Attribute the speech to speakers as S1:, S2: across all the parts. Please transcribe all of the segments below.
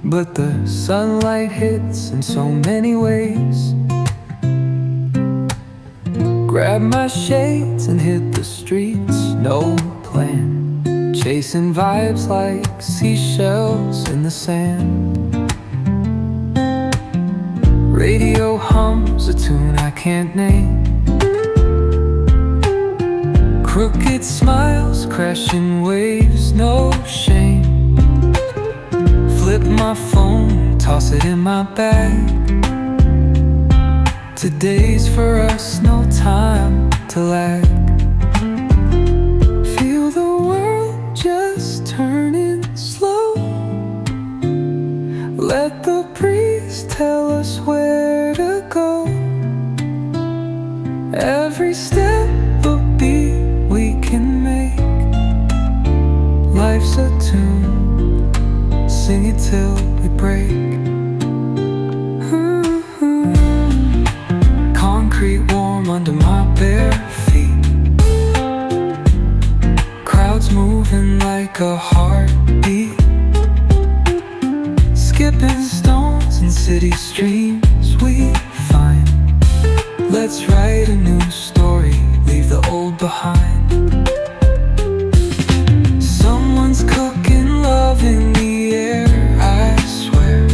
S1: but the sunlight hits in so many ways. Grab my shades and hit the streets, no plan, chasing vibes like seashells in the sand. Radio hums a tune I can't name. Crooked smiles, crashing waves, no shame. Flip my phone, toss it in my bag. Today's for us, no time to lag. Feel the world just turning slow. Let the breeze tell us where to go. Every step a beat we can make. Life's a tune, sing it till we break. Concrete warm under my bare feet. Crowds moving like a heartbeat. Skipping stones in city streams we find. Let's write a new story, leave the old behind. Someone's cooking love in the air, I swear.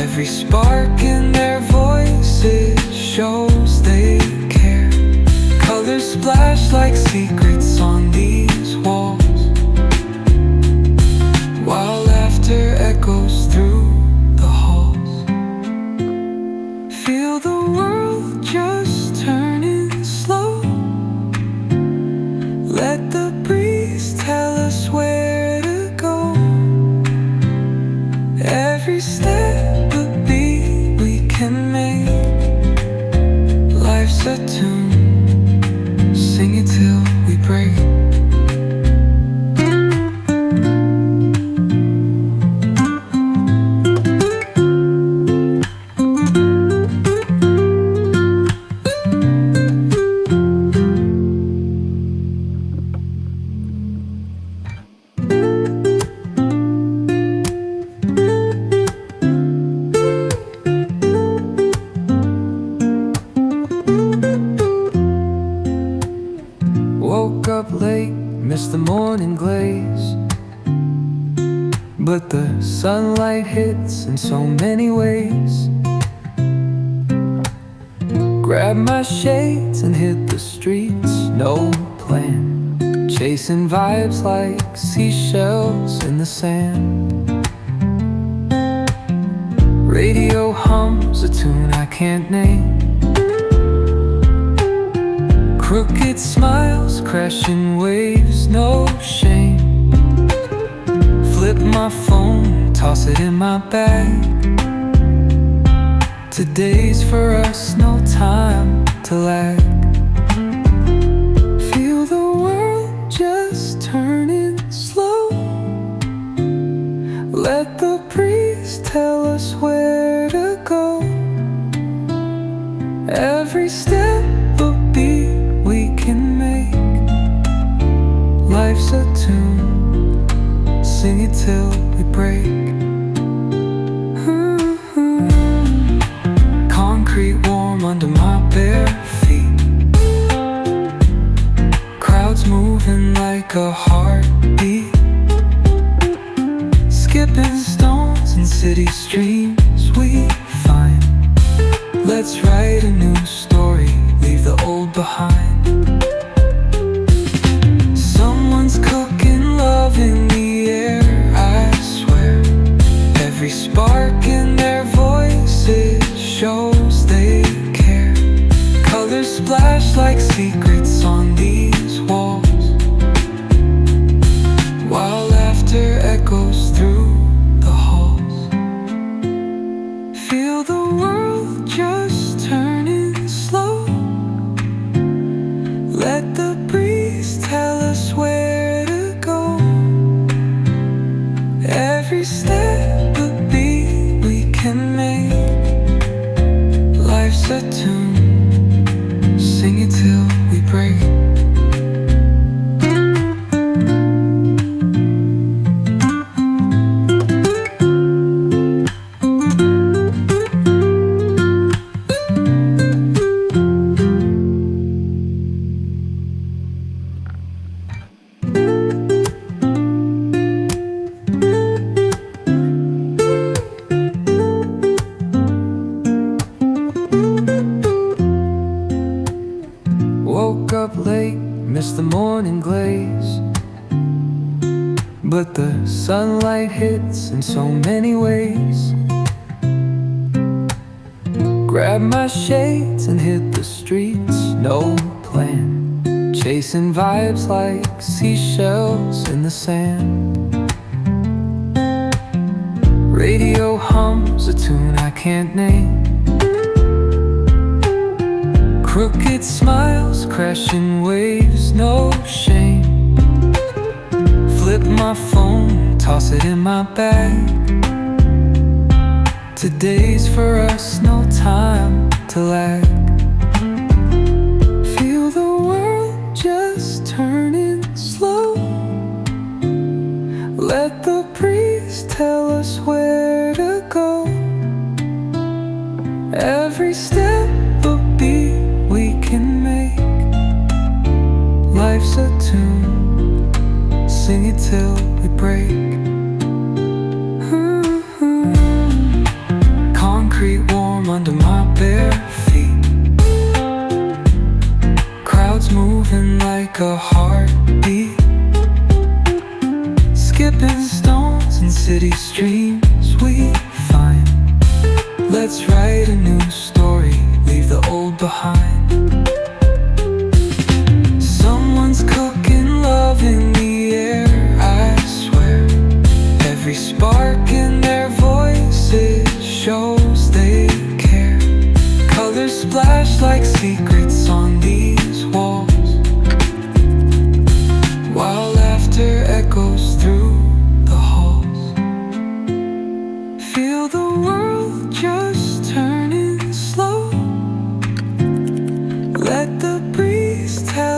S1: Every spark in their voices shows they care. Colors splash like secrets on these walls, while laughter echoes through the halls. Feel the world just turning slow. Let the breeze tell us where to go. Every step a beat we can make. Life's a tune, sing it till we break. Woke up late, missed the morning glaze, but the sunlight hits in so many ways. Grab my shades and hit the streets, no plan, chasing vibes like seashells in the sand. Radio hums a tune I can't name. Crooked smiles, crashing waves, no shame. Flip my phone, toss it in my bag. Today's for us, no time to lag. Feel the world just turning slow. Let the breeze tell us where to go. Every step a beat we can make. Life's a tune, sing it till we break. Concrete warm under my bare feet. Crowds moving like a heartbeat. Skipping stones in city streams we find. Let's write a new story, leave the old behind. Someone's cooking love in the air, I swear. Every spark in their voices shows they care. Colors splash like secrets on these walls, while laughter echoes through the halls. Feel the world just turning slow. Let the breeze tell us where to go. Every step a beat we can make. Life's a tune, sing it till we break. night hits in so many ways. Grab my shades and hit the streets, no plan. Chasing vibes like seashells in the sand. Radio hums a tune I can't name. Crooked smiles, crashing waves, no shame. Flip my phone, toss it in my bag. Today's for us, no time to lag. Feel the world just turning slow. Let the breeze tell us where to go. Every step a beat we can make. Life's a tune, sing it till we break. Concrete warm under my bare feet. Crowds moving like a heartbeat. Skipping stones in city streams we find. Let's write a new story, leave the old behind. Someone's cooking love in the air, I swear. Every spark in their voices shows they care. Colors splash like secrets on these walls, while laughter echoes through the halls. Feel the world just turning slow. Let the breeze tell